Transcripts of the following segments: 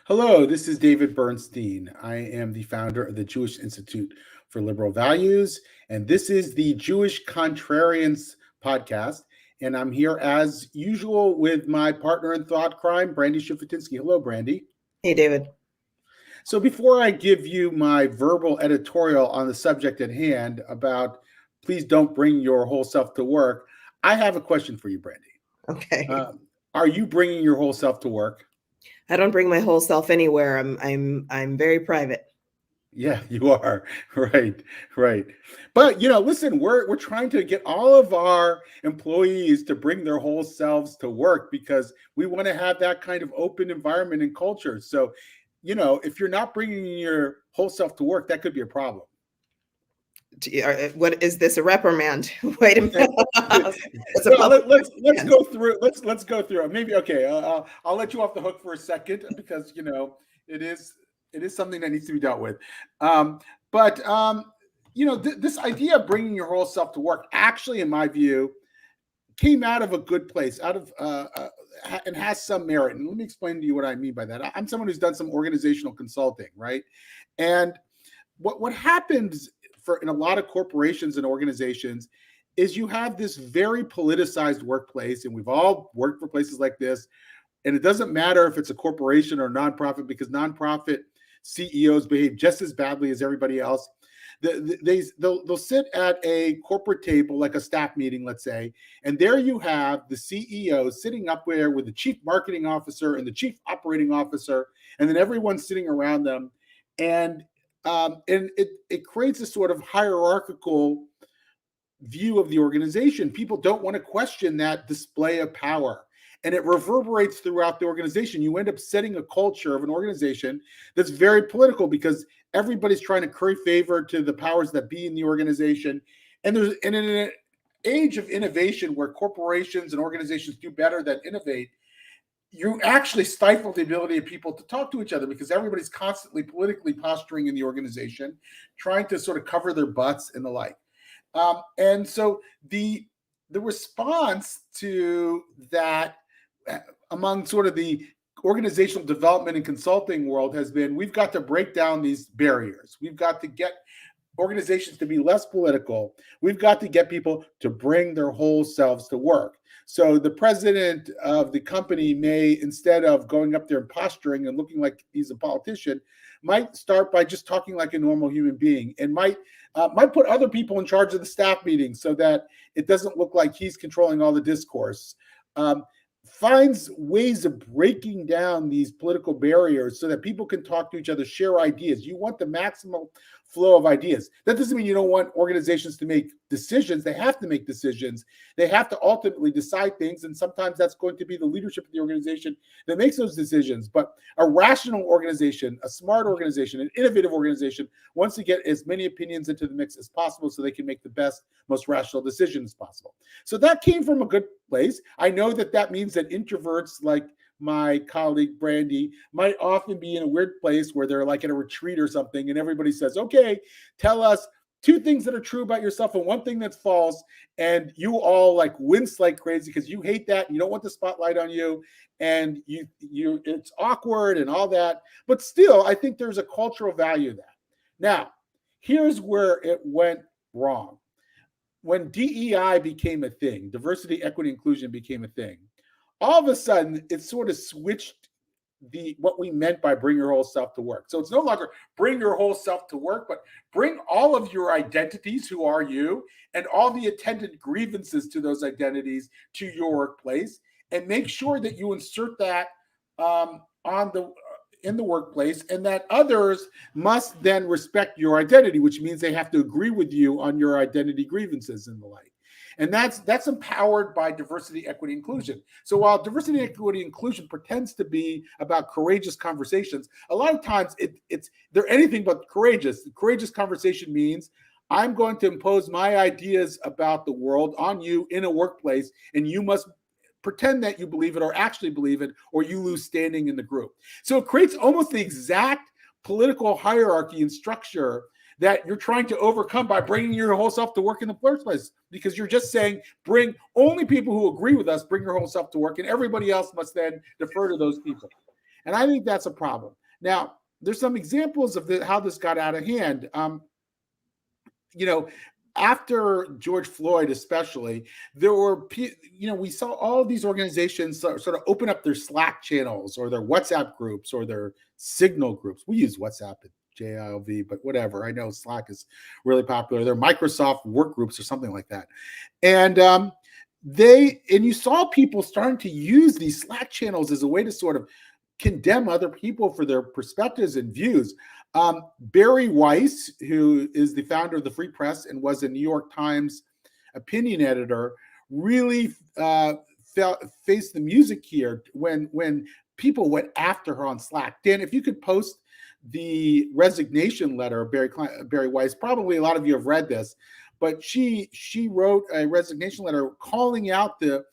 Hello, this is David Bernstein. I am the founder of the Jewish Institute for Liberal Values, and this is the Jewish Contrarians podcast. And I'm here as usual with my partner in thought crime, Brandy Shufutinsky. Hello, Brandy. Hey, David. So before I give you my verbal editorial on the subject at hand about please don't bring your whole self to work, I have a question for you, Brandy. Okay. Are you bringing your whole self to work? I don't bring my whole self anywhere. I'm very private. Yeah, you are. Right. But listen, we're trying to get all of our employees to bring their whole selves to work because we want to have that kind of open environment and culture. So, if you're not bringing your whole self to work, that could be a problem. What is this, a reprimand? Wait a minute. Let's go through. Let's go through. Maybe okay. I'll let you off the hook for a second because it is something that needs to be dealt with. This idea of bringing your whole self to work, actually, in my view, came out of a good place, and has some merit. And let me explain to you what I mean by that. I'm someone who's done some organizational consulting, right? And what happens in a lot of corporations and organizations is you have this very politicized workplace, and we've all worked for places like this. And it doesn't matter if it's a corporation or a nonprofit, because nonprofit CEOs behave just as badly as everybody else. They'll sit at a corporate table, like a staff meeting, let's say, and there you have the CEO sitting up there with the chief marketing officer and the chief operating officer, and then everyone's sitting around them. And it creates a sort of hierarchical view of the organization. People don't want to question that display of power. And it reverberates throughout the organization. You end up setting a culture of an organization that's very political because everybody's trying to curry favor to the powers that be in the organization. And in an age of innovation where corporations and organizations do better than innovate, you actually stifle the ability of people to talk to each other because everybody's constantly politically posturing in the organization, trying to sort of cover their butts and the like. And so the response to that among sort of the organizational development and consulting world has been, we've got to break down these barriers. We've got to get organizations to be less political. We've got to get people to bring their whole selves to work. So the president of the company may, instead of going up there and posturing and looking like he's a politician, might start by just talking like a normal human being, and might put other people in charge of the staff meeting so that it doesn't look like he's controlling all the discourse. Finds ways of breaking down these political barriers so that people can talk to each other, share ideas. You want the maximal flow of ideas. That doesn't mean you don't want organizations to make decisions. They have to make decisions. They have to ultimately decide things, and sometimes that's going to be the leadership of the organization that makes those decisions. But a rational organization, a smart organization, an innovative organization wants to get as many opinions into the mix as possible so they can make the best, most rational decisions possible. So that came from a good place. I know that means that introverts like my colleague Brandy might often be in a weird place where they're like in a retreat or something, and everybody says, okay, tell us 2 things that are true about yourself and 1 thing that's false, and you all like wince like crazy because you hate that and you don't want the spotlight on you, and you it's awkward and all that. But still, I think there's a cultural value to that. Now, here's where it went wrong. When DEI became a thing, diversity, equity, inclusion became a thing, all of a sudden it sort of switched what we meant by bring your whole self to work. So it's no longer bring your whole self to work, but bring all of your identities, who are you, and all the attendant grievances to those identities to your workplace, and make sure that you insert that in the workplace, and that others must then respect your identity, which means they have to agree with you on your identity grievances and the like. And that's empowered by diversity, equity, inclusion. So while diversity, equity, inclusion pretends to be about courageous conversations, a lot of times they're anything but courageous. The courageous conversation means I'm going to impose my ideas about the world on you in a workplace, and you must pretend that you believe it or actually believe it, or you lose standing in the group. So it creates almost the exact political hierarchy and structure that you're trying to overcome by bringing your whole self to work in the first place, because you're just saying, bring only people who agree with us, bring your whole self to work, and everybody else must then defer to those people. And I think that's a problem. Now, there's some examples of how this got out of hand. You know, after George Floyd, especially, there were, we saw all of these organizations sort of open up their Slack channels or their WhatsApp groups or their Signal groups. We use WhatsApp at JILV, but whatever. I know Slack is really popular. They're Microsoft work groups or something like that. And you saw people starting to use these Slack channels as a way to sort of condemn other people for their perspectives and views. Barry Weiss, who is the founder of the Free Press and was a New York Times opinion editor, really faced the music here when people went after her on Slack. Dan, if you could post the resignation letter of Barry Weiss, probably a lot of you have read this, but she wrote a resignation letter calling out the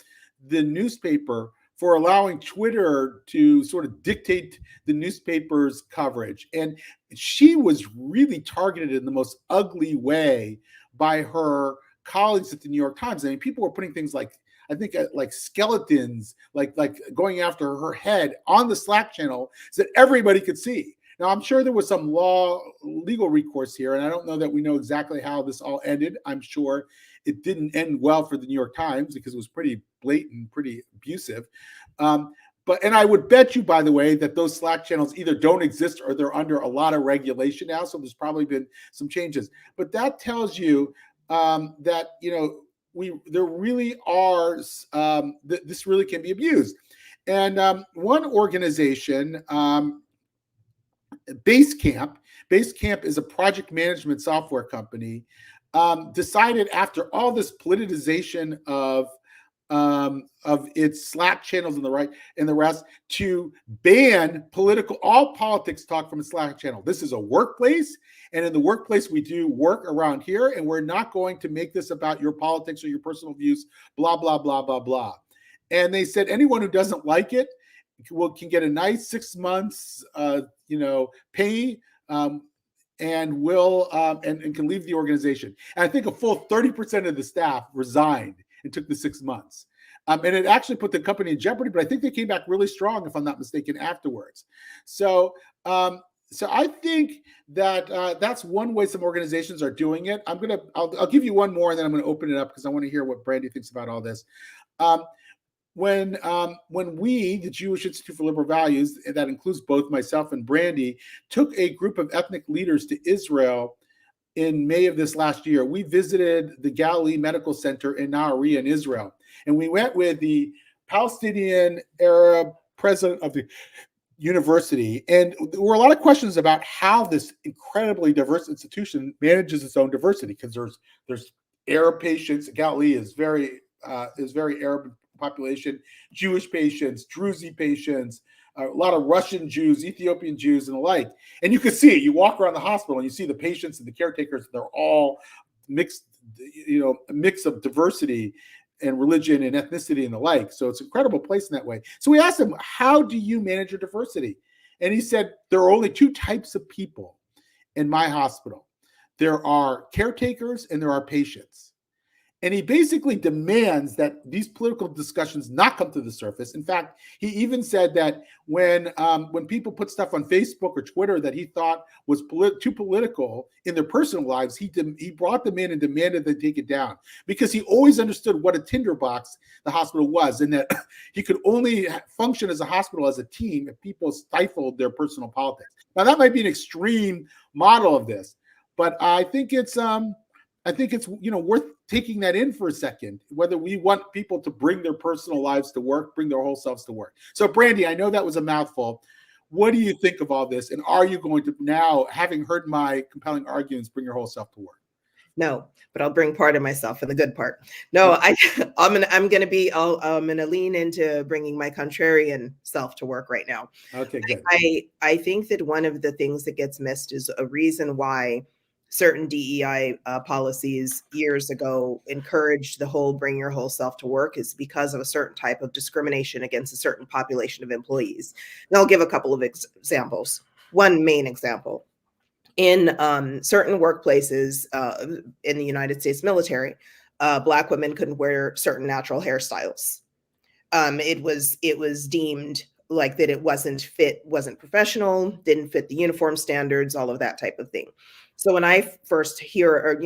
newspaper for allowing Twitter to sort of dictate the newspaper's coverage. And she was really targeted in the most ugly way by her colleagues at the New York Times. I mean, people were putting things like, I think like skeletons, like going after her head on the Slack channel so that everybody could see. Now, I'm sure there was some legal recourse here, and I don't know that we know exactly how this all ended. I'm sure it didn't end well for the New York Times because it was pretty blatant, pretty abusive. And I would bet you, by the way, that those Slack channels either don't exist or they're under a lot of regulation now. So there's probably been some changes. But that tells you that, there really are, this really can be abused. And one organization, Basecamp is a project management software company, decided after all this politicization of its Slack channels and the rest to ban all politics talk from a Slack channel. This is a workplace, and in the workplace we do work around here, and we're not going to make this about your politics or your personal views, blah, blah, blah, blah, blah. And they said anyone who doesn't like it can get a nice 6 months, pay, and will and can leave the organization. And I think a full 30% of the staff resigned and took the 6 months. And it actually put the company in jeopardy, but I think they came back really strong, if I'm not mistaken, afterwards. So I think that that's one way some organizations are doing it. I'll give you one more, and then I'm going to open it up because I want to hear what Brandy thinks about all this. When we, the Jewish Institute for Liberal Values, that includes both myself and Brandy, took a group of ethnic leaders to Israel in May of this last year, we visited the Galilee Medical Center in Nahariya in Israel. And we went with the Palestinian Arab president of the university. And there were a lot of questions about how this incredibly diverse institution manages its own diversity, because there's Arab patients. Galilee is very Arab population, Jewish patients, Druzi patients, a lot of Russian Jews, Ethiopian Jews, and the like. And you can see it. You walk around the hospital and you see the patients and the caretakers. They're all mixed, a mix of diversity and religion and ethnicity and the like. So it's an incredible place in that way. So we asked him, how do you manage your diversity? And he said, there are only two types of people in my hospital. There are caretakers and there are patients. And he basically demands that these political discussions not come to the surface. In fact, he even said that when people put stuff on Facebook or Twitter that he thought was too political in their personal lives, he brought them in and demanded they take it down, because he always understood what a tinderbox the hospital was, and that he could only function as a hospital as a team if people stifled their personal politics. Now, that might be an extreme model of this, but I think it's worth taking that in for a second, whether we want people to bring their personal lives to work, bring their whole selves to work. So, Brandy, I know that was a mouthful. What do you think of all this? And are you going to now, having heard my compelling arguments, bring your whole self to work? No, but I'll bring part of myself and the good part. No, I'm gonna lean into bringing my contrarian self to work right now. Okay, good. I think that one of the things that gets missed is a reason why certain DEI policies years ago encouraged the whole bring your whole self to work is because of a certain type of discrimination against a certain population of employees. And I'll give a couple of examples. One main example. In certain workplaces in the United States military, Black women couldn't wear certain natural hairstyles. It was deemed like that it wasn't professional, didn't fit the uniform standards, all of that type of thing. So when I first hear, or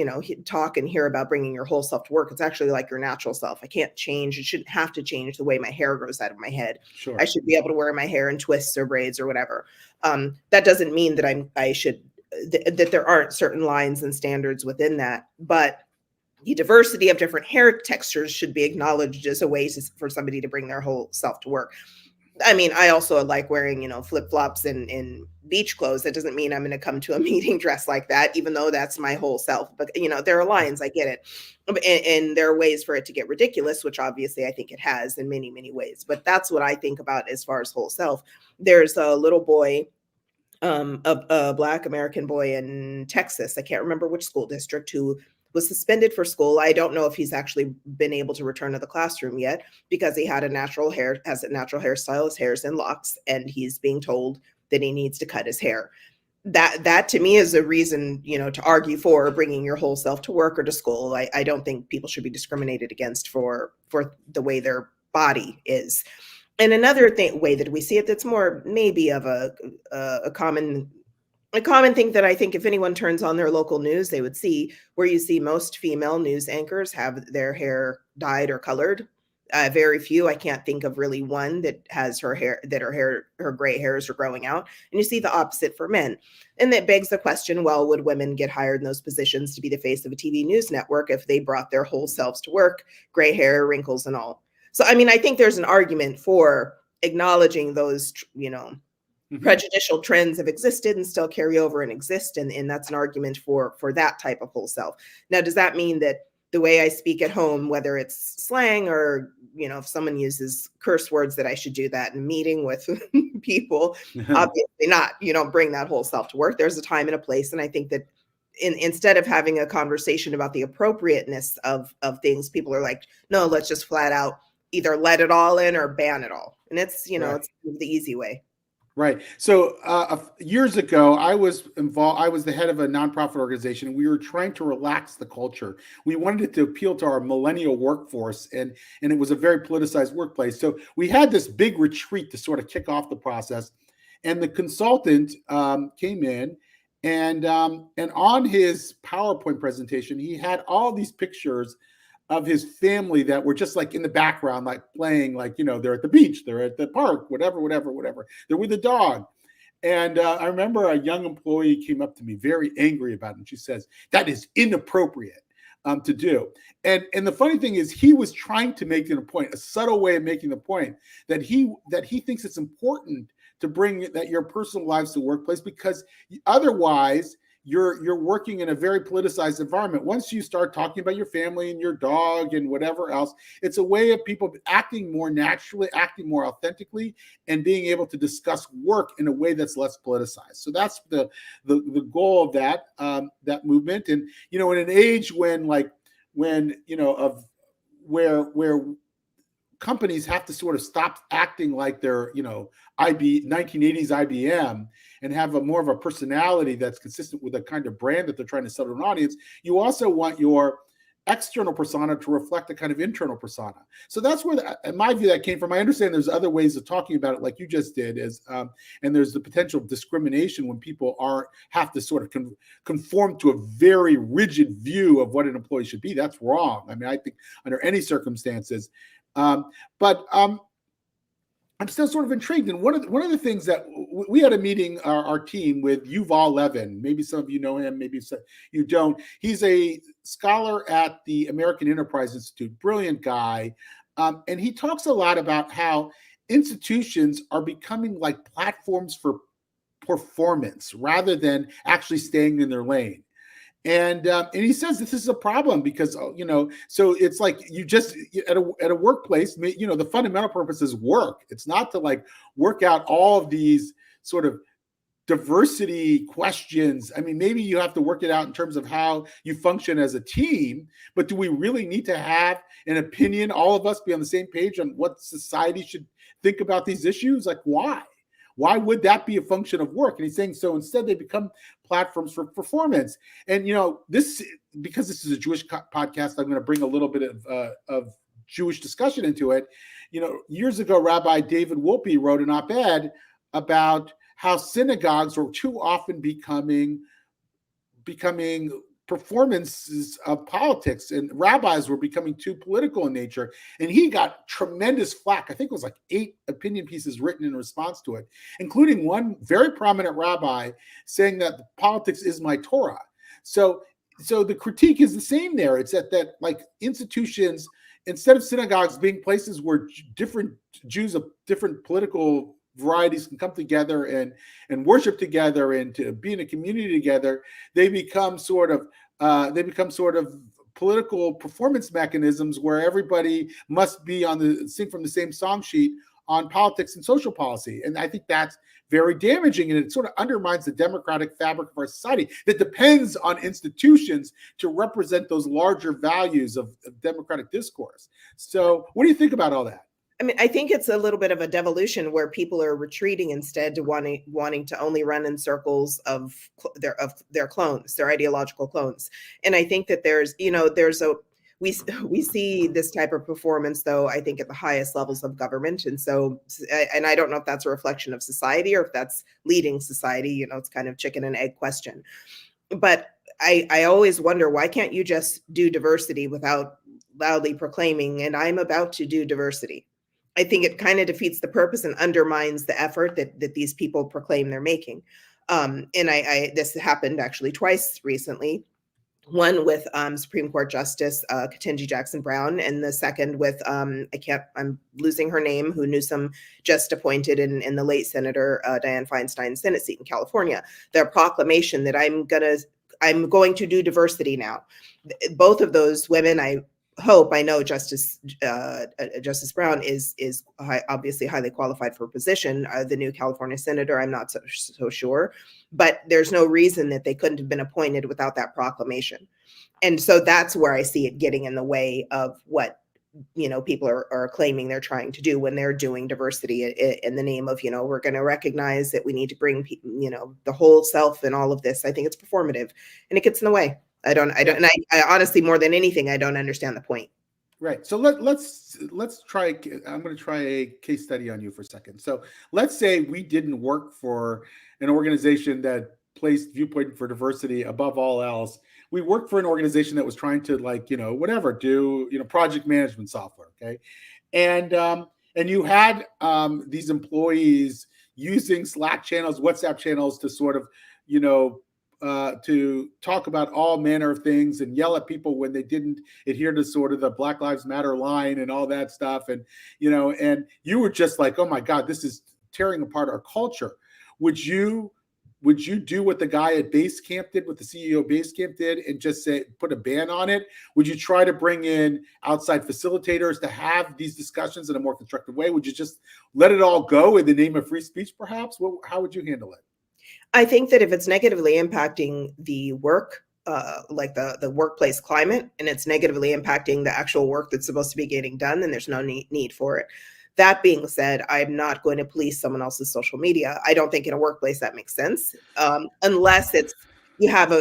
talk and hear about bringing your whole self to work, it's actually like your natural self. I can't change. It shouldn't have to change the way my hair grows out of my head. Sure. I should be able to wear my hair in twists or braids or whatever. That doesn't mean that that there aren't certain lines and standards within that, but the diversity of different hair textures should be acknowledged as a way for somebody to bring their whole self to work. I mean, I also like wearing, flip-flops and beach clothes. That doesn't mean I'm going to come to a meeting dressed like that, even though that's my whole self. But, there are lines, I get it. And there are ways for it to get ridiculous, which obviously I think it has in many, many ways. But that's what I think about as far as whole self. There's a little boy, a Black American boy in Texas. I can't remember which school district, who was suspended for school. I don't know if he's actually been able to return to the classroom yet, because he has a natural hairstyle. His hair's in locks, and he's being told that he needs to cut his hair. That to me is a reason, to argue for bringing your whole self to work or to school. I don't think people should be discriminated against for the way their body is. And another way that we see it, that's more maybe of a common thing that I think if anyone turns on their local news, they would see, where you see most female news anchors have their hair dyed or colored. Very few. I can't think of really one that has her gray hairs are growing out. And you see the opposite for men. And that begs the question, well, would women get hired in those positions to be the face of a TV news network if they brought their whole selves to work, gray hair, wrinkles, and all? So, I mean, I think there's an argument for acknowledging those, prejudicial trends have existed and still carry over and exist. And that's an argument for that type of whole self. Now, does that mean that the way I speak at home, whether it's slang or, if someone uses curse words, that I should do that in a meeting with people? Obviously not. You don't bring that whole self to work. There's a time and a place. And I think that instead of having a conversation about the appropriateness of things, people are like, no, let's just flat out either let it all in or ban it all. And it's, Right. It's the easy way. Right. So years ago, I was involved. I was the head of a nonprofit organization, and we were trying to relax the culture. We wanted it to appeal to our millennial workforce, and it was a very politicized workplace. So we had this big retreat to sort of kick off the process. And the consultant came in, and on his PowerPoint presentation, he had all these pictures of his family that were just like in the background, like playing, like, they're at the beach, they're at the park, whatever. They're with the dog. And I remember a young employee came up to me very angry about it. And she says, that is inappropriate to do. And the funny thing is, he was trying to make a point, a subtle way of making the point that he thinks it's important to bring your personal lives to the workplace, because otherwise you're working in a very politicized environment. Once you start talking about your family and your dog and whatever else, it's a way of people acting more naturally, acting more authentically, and being able to discuss work in a way that's less politicized. So that's the goal of that movement. And in an age when companies have to sort of stop acting like they're 1980s IBM, and have more of a personality that's consistent with the kind of brand that they're trying to sell to an audience. You also want your external persona to reflect a kind of internal persona. So that's where, in my view, that came from. I understand there's other ways of talking about it, like you just did, and there's the potential of discrimination when people have to sort of conform to a very rigid view of what an employee should be. That's wrong. I mean, I think under any circumstances. But I'm still sort of intrigued. And one of the things that we had a meeting, our team, with Yuval Levin. Maybe some of you know him, maybe some you don't. He's a scholar at the American Enterprise Institute, brilliant guy. And he talks a lot about how institutions are becoming like platforms for performance rather than actually staying in their lane. And he says this is a problem because, so it's like you just at a workplace, the fundamental purpose is work. It's not to like work out all of these sort of diversity questions. I mean, maybe you have to work it out in terms of how you function as a team, but do we really need to have an opinion, all of us be on the same page on what society should think about these issues? Like, why? Why would that be a function of work? And he's saying, so instead they become platforms for performance. And, because this is a Jewish podcast, I'm going to bring a little bit of Jewish discussion into it. Years ago, Rabbi David Wolpe wrote an op-ed about how synagogues were too often becoming performances of politics, and rabbis were becoming too political in nature. And he got tremendous flack. I think it was like 8 opinion pieces written in response to it, including one very prominent rabbi saying that politics is my Torah. So the critique is the same there. It's that like institutions, instead of synagogues being places where different Jews of different political varieties can come together and worship together and to be in a community together, they become sort of political performance mechanisms where everybody must be sing from the same song sheet on politics and social policy. And I think that's very damaging, and it sort of undermines the democratic fabric of our society that depends on institutions to represent those larger values of democratic discourse. So what do you think about all that? I mean, I think it's a little bit of a devolution where people are retreating instead to wanting to only run in circles of their clones, their ideological clones. And I think that we see this type of performance, though, I think at the highest levels of government. And so, and I don't know if that's a reflection of society or if that's leading society. It's kind of chicken and egg question. But I always wonder, why can't you just do diversity without loudly proclaiming, and I'm about to do diversity? I think it kind of defeats the purpose and undermines the effort that these people proclaim they're making. And this happened actually twice recently. One with Supreme Court Justice Ketanji Jackson Brown, and the second with I'm losing her name, who Newsom just appointed in the late Senator Dianne Feinstein's Senate seat in California. Their proclamation that I'm going to do diversity now. Both of those women, I know Justice Brown is obviously highly qualified for a position. The new California senator, I'm not so sure, but there's no reason that they couldn't have been appointed without that proclamation. And so that's where I see it getting in the way of what people are claiming they're trying to do when they're doing diversity in the name of, we're going to recognize that we need to bring the whole self and all of this. I think it's performative, and it gets in the way. I honestly, more than anything, I don't understand the point. Right. So let's try. I'm going to try a case study on you for a second. So let's say we didn't work for an organization that placed viewpoint for diversity above all else. We worked for an organization that was trying to do project management software. Okay. And you had these employees using Slack channels, WhatsApp channels to sort of, to talk about all manner of things and yell at people when they didn't adhere to sort of the Black Lives Matter line and all that stuff. And, and you were just like, oh my God, this is tearing apart our culture. Would you do what the guy at Basecamp did, what the CEO of Basecamp did, and just put a ban on it? Would you try to bring in outside facilitators to have these discussions in a more constructive way? Would you just let it all go in the name of free speech, perhaps? How would you handle it? I think that if it's negatively impacting the work, like the workplace climate, and it's negatively impacting the actual work that's supposed to be getting done, then there's no need for it. That being said, I'm not going to police someone else's social media. I don't think in a workplace that makes sense, unless you have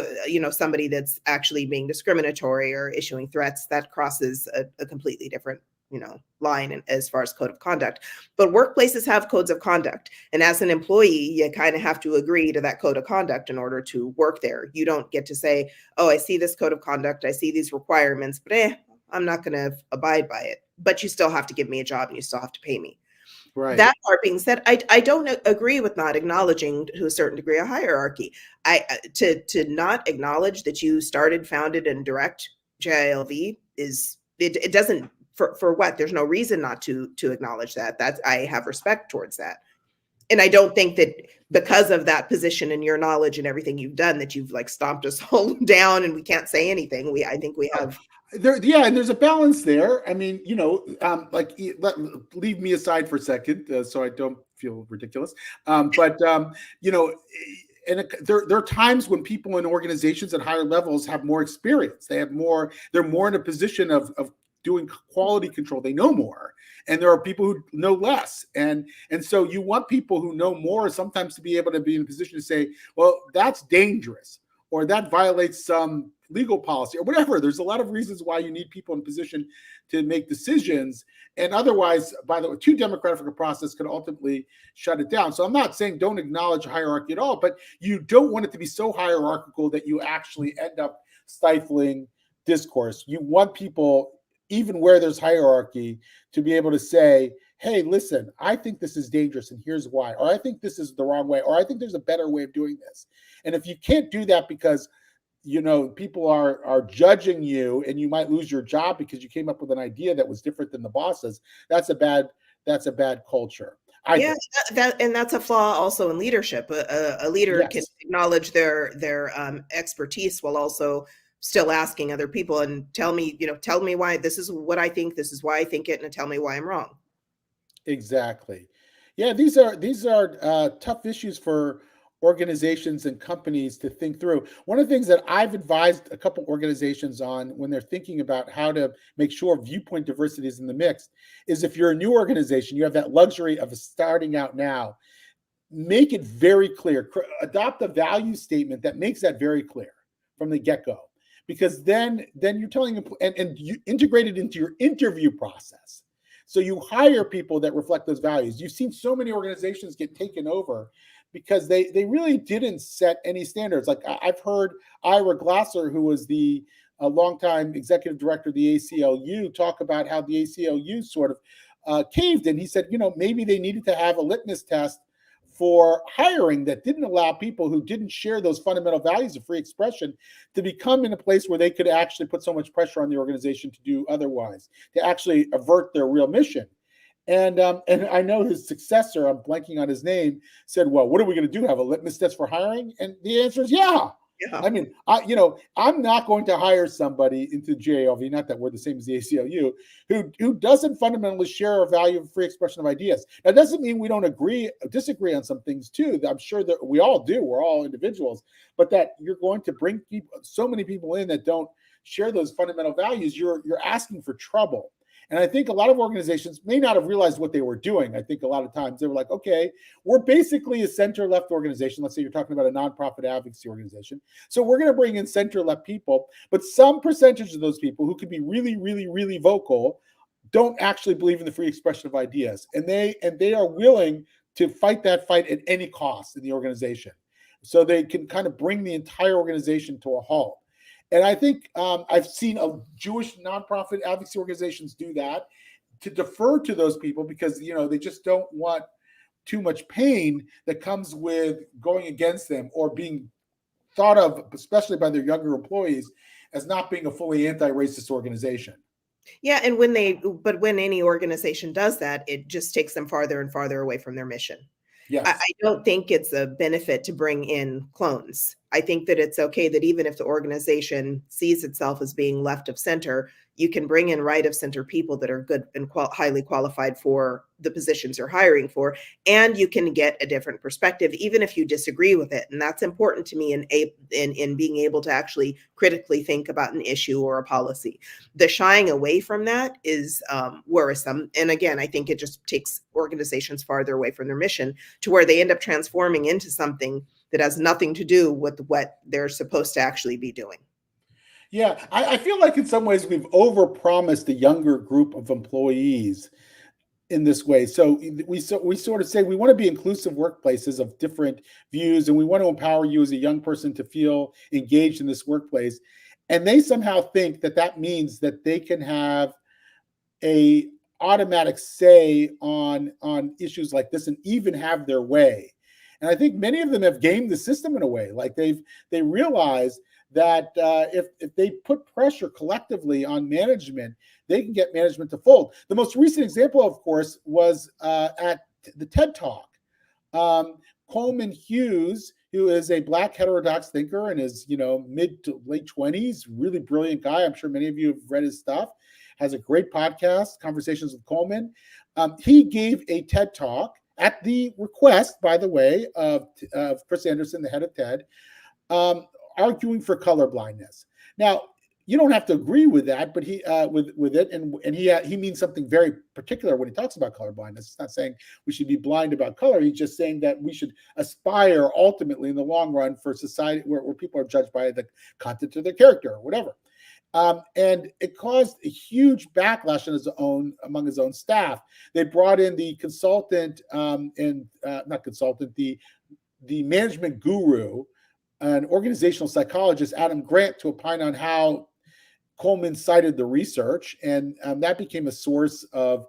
somebody that's actually being discriminatory or issuing threats. That crosses a completely different line as far as code of conduct. But workplaces have codes of conduct, and as an employee, you kind of have to agree to that code of conduct in order to work there. You don't get to say, oh, I see this code of conduct, I see these requirements, but I'm not going to abide by it. But you still have to give me a job, and you still have to pay me. Right. That part being said, I don't agree with not acknowledging to a certain degree a hierarchy. To not acknowledge that you started, founded, and direct JILV it doesn't. For what? There's no reason not to acknowledge that. I have respect towards that. And I don't think that because of that position and your knowledge and everything you've done that you've stomped us all down and we can't say anything. I think we have. And there's a balance there. I mean, leave me aside for a second so I don't feel ridiculous. And there are times when people in organizations at higher levels have more experience. They're more in a position of doing quality control. They know more, and there are people who know less. And so you want people who know more sometimes to be able to be in a position to say, well, that's dangerous, or that violates some legal policy or whatever. There's a lot of reasons why you need people in position to make decisions. And otherwise, by the way, too democratic a process could ultimately shut it down. So I'm not saying don't acknowledge hierarchy at all, but you don't want it to be so hierarchical that you actually end up stifling discourse. You want people, even where there's hierarchy, to be able to say, hey, listen, I think this is dangerous and here's why, or I think this is the wrong way, or I think there's a better way of doing this. And if you can't do that because people are judging you and you might lose your job because you came up with an idea that was different than the boss's, that's a bad culture. That's a flaw also in leadership. A leader Yes. can acknowledge their expertise while also still asking other people and tell me why this is what I think, this is why I think it, and tell me why I'm wrong. Exactly. Yeah, these are tough issues for organizations and companies to think through. One of the things that I've advised a couple organizations on when they're thinking about how to make sure viewpoint diversity is in the mix is if you're a new organization, you have that luxury of starting out now, make it very clear, adopt a value statement that makes that very clear from the get-go, because then you're telling them, and you integrate it into your interview process. So you hire people that reflect those values. You've seen so many organizations get taken over because they really didn't set any standards. Like I've heard Ira Glasser, who was the longtime executive director of the ACLU, talk about how the ACLU sort of caved. And he said, maybe they needed to have a litmus test for hiring that didn't allow people who didn't share those fundamental values of free expression to become in a place where they could actually put so much pressure on the organization to do otherwise, to actually avert their real mission. And I know his successor, I'm blanking on his name, said, well, what are we going to do? Have a litmus test for hiring? And the answer is yeah. I mean, I'm not going to hire somebody into JLV, not that we're the same as the ACLU, who doesn't fundamentally share our value of free expression of ideas. That doesn't mean we don't disagree on some things too. I'm sure that we all do. We're all individuals, but that you're going to bring so many people in that don't share those fundamental values. You're asking for trouble. And I think a lot of organizations may not have realized what they were doing. I think a lot of times they were like, okay, we're basically a center-left organization. Let's say you're talking about a nonprofit advocacy organization. So we're going to bring in center-left people, but some percentage of those people who could be really, really, really vocal don't actually believe in the free expression of ideas. And they are willing to fight that fight at any cost in the organization. So they can kind of bring the entire organization to a halt. And I think I've seen Jewish nonprofit advocacy organizations do that, to defer to those people because, they just don't want too much pain that comes with going against them or being thought of, especially by their younger employees, as not being a fully anti-racist organization. Yeah, and when any organization does that, it just takes them farther and farther away from their mission. Yes. I don't think it's a benefit to bring in clones. I think that it's okay that even if the organization sees itself as being left of center, you can bring in right of center people that are good and highly qualified for the positions you're hiring for, and you can get a different perspective, even if you disagree with it. And that's important to me in being able to actually critically think about an issue or a policy. The shying away from that is worrisome. And again, I think it just takes organizations farther away from their mission to where they end up transforming into something that has nothing to do with what they're supposed to actually be doing. Yeah, I feel like in some ways we've overpromised a younger group of employees in this way. So we sort of say we want to be inclusive workplaces of different views, and we want to empower you as a young person to feel engaged in this workplace. And they somehow think that means that they can have a automatic say on issues like this and even have their way. And I think many of them have gamed the system in a way. Like they realize that if they put pressure collectively on management, they can get management to fold. The most recent example, of course, was at the TED Talk. Coleman Hughes, who is a Black heterodox thinker and is, mid to late 20s, really brilliant guy. I'm sure many of you have read his stuff. Has a great podcast, Conversations with Coleman. He gave a TED Talk at the request, by the way, of Chris Anderson, the head of TED, arguing for colorblindness. Now, you don't have to agree with that, but he with it, and he means something very particular when he talks about colorblindness. It's not saying we should be blind about color. He's just saying that we should aspire ultimately in the long run for society where people are judged by the content of their character or whatever. And it caused a huge backlash among his own staff. They brought in the consultant not consultant, the management guru, an organizational psychologist, Adam Grant, to opine on how Coleman cited the research, and that became a source of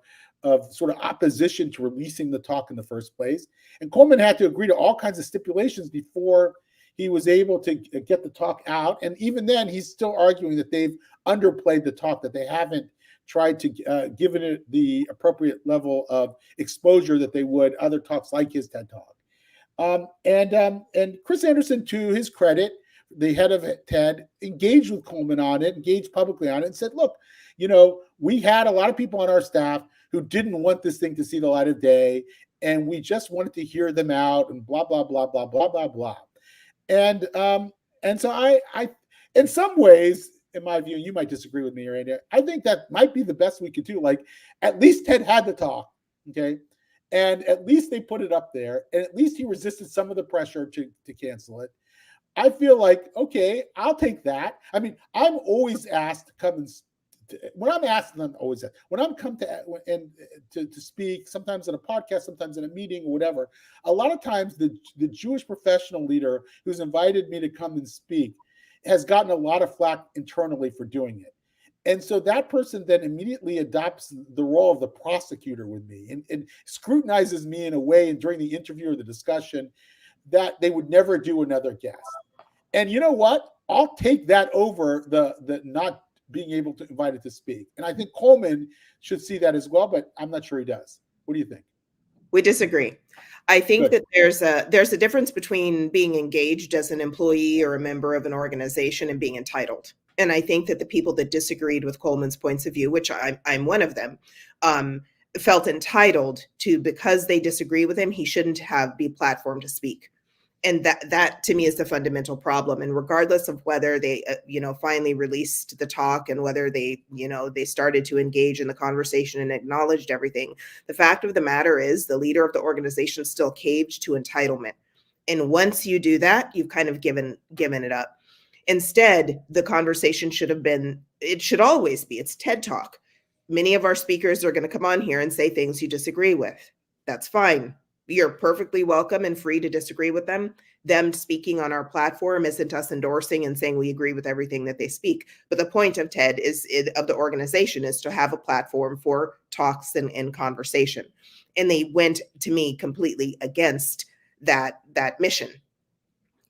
sort of opposition to releasing the talk in the first place. And Coleman had to agree to all kinds of stipulations before he was able to get the talk out. And even then, he's still arguing that they've underplayed the talk, that they haven't tried to give it the appropriate level of exposure that they would other talks like his TED Talk. And Chris Anderson, to his credit, the head of TED, engaged with Coleman on it, engaged publicly on it, and said, look, we had a lot of people on our staff who didn't want this thing to see the light of day, and we just wanted to hear them out, and blah, blah, blah, blah, blah, blah, blah. And so I in some ways, in my view, you might disagree with me, Randy, I think that might be the best we could do. Like, at least TED had the talk, okay? And at least they put it up there, and at least he resisted some of the pressure to cancel it. I feel like, okay, I'll take that. I mean, I'm always asked to come and when I'm asked, and I'm always asked, when I'm come to speak, sometimes in a podcast, sometimes in a meeting or whatever, a lot of times the Jewish professional leader who's invited me to come and speak has gotten a lot of flack internally for doing it. And so that person then immediately adopts the role of the prosecutor with me and scrutinizes me in a way, and during the interview or the discussion, that they would never do another guest. And you know what? I'll take that over the not being able to invite it to speak. And I think Coleman should see that as well, but I'm not sure he does. What do you think? We disagree. I think Good. that there's a difference between being engaged as an employee or a member of an organization and being entitled. And I think that the people that disagreed with Coleman's points of view, which I'm one of them, felt entitled to, because they disagree with him, he shouldn't be platformed to speak. And that to me is the fundamental problem. And regardless of whether they, finally released the talk and whether they started to engage in the conversation and acknowledged everything, the fact of the matter is the leader of the organization still caved to entitlement. And once you do that, you've kind of given it up. Instead, the conversation it should always be, it's TED Talk. Many of our speakers are going to come on here and say things you disagree with. That's fine. You're perfectly welcome and free to disagree with them. Them speaking on our platform isn't us endorsing and saying we agree with everything that they speak. But the point of TED of the organization is to have a platform for talks and conversation. And they went, to me, completely against that mission.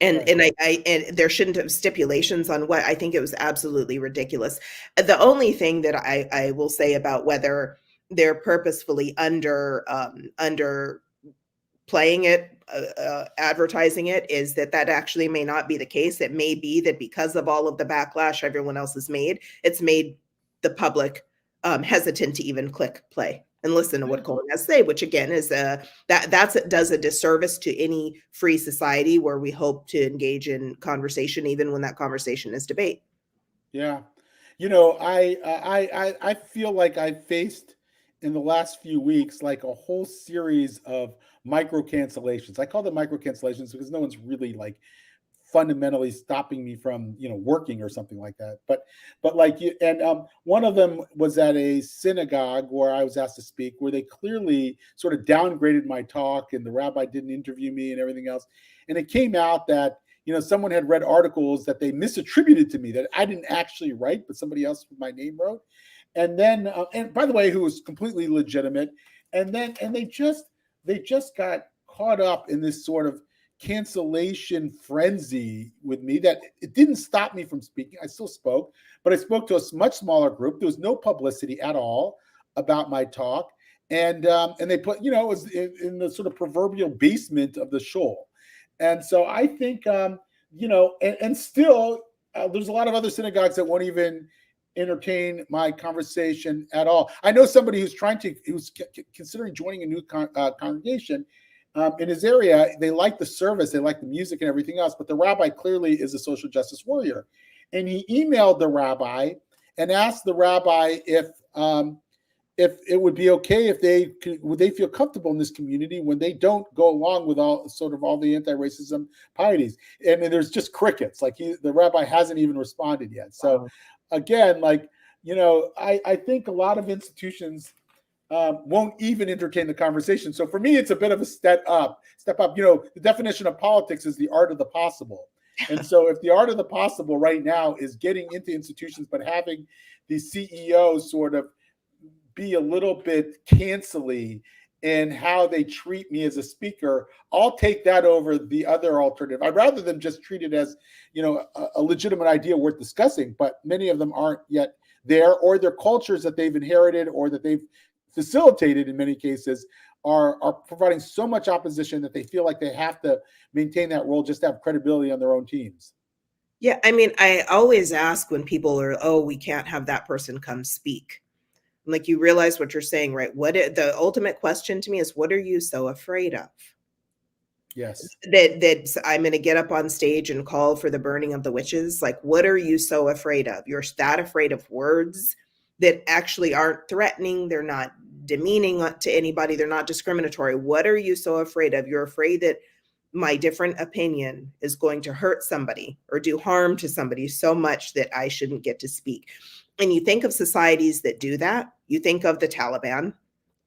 And Right. and there shouldn't have stipulations on what. I think it was absolutely ridiculous. The only thing that I will say about whether they're purposefully under playing it, advertising it, is that actually may not be the case. It may be that because of all of the backlash everyone else has made, it's made the public hesitant to even click play and listen to what Coleman has to say, which again is does a disservice to any free society where we hope to engage in conversation, even when that conversation is debate. Yeah. I feel like I faced in the last few weeks like a whole series of micro cancellations. I call them micro cancellations because no one's really like fundamentally stopping me from working or something like that. But like you, and one of them was at a synagogue where I was asked to speak, where they clearly sort of downgraded my talk, and the rabbi didn't interview me and everything else. And it came out that someone had read articles that they misattributed to me that I didn't actually write, but somebody else with my name wrote. And then, and by the way, who was completely legitimate. And they just got caught up in this sort of cancellation frenzy with me that it didn't stop me from speaking. I still spoke, but I spoke to a much smaller group. There was no publicity at all about my talk. And they put, it was in the sort of proverbial basement of the shul. And so I think, and still there's a lot of other synagogues that won't even entertain my conversation at all. I know somebody who's considering joining a new congregation in his area. They like the service, they like the music and everything else, but the rabbi clearly is a social justice warrior. and he emailed the rabbi and asked the rabbi if it would be okay if would they feel comfortable in this community when they don't go along with all the anti-racism pieties. And then there's just crickets. Like the rabbi hasn't even responded yet. So again, like, I think a lot of institutions won't even entertain the conversation. So for me, it's a bit of a step up. The definition of politics is the art of the possible. And so if the art of the possible right now is getting into institutions, but having the CEOs sort of be a little bit cancelly in how they treat me as a speaker, I'll take that over the other alternative. I'd rather them just treat it as, a legitimate idea worth discussing, but many of them aren't yet there, or their cultures that they've inherited or that they've facilitated in many cases are providing so much opposition that they feel like they have to maintain that role just to have credibility on their own teams. Yeah, I mean, I always ask when people are, oh, we can't have that person come speak. Like, you realize what you're saying, right? The ultimate question to me is, what are you so afraid of? Yes. That I'm going to get up on stage and call for the burning of the witches. Like, what are you so afraid of? You're that afraid of words that actually aren't threatening. They're not demeaning to anybody. They're not discriminatory. What are you so afraid of? You're afraid that my different opinion is going to hurt somebody or do harm to somebody so much that I shouldn't get to speak. And you think of societies that do that. You think of the Taliban.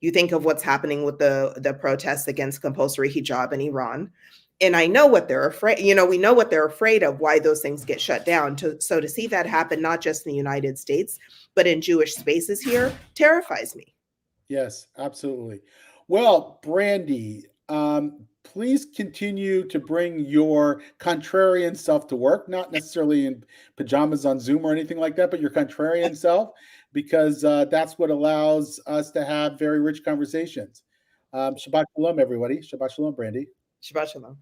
You think of what's happening with the protests against compulsory hijab in Iran. And I know what they're afraid, we know what they're afraid of, why those things get shut down. So to see that happen, not just in the United States, but in Jewish spaces here, terrifies me. Yes, absolutely. Well, Brandy, please continue to bring your contrarian self to work, not necessarily in pajamas on Zoom or anything like that, but your contrarian self, because that's what allows us to have very rich conversations. Shabbat shalom, everybody. Shabbat shalom, Brandy. Shabbat shalom.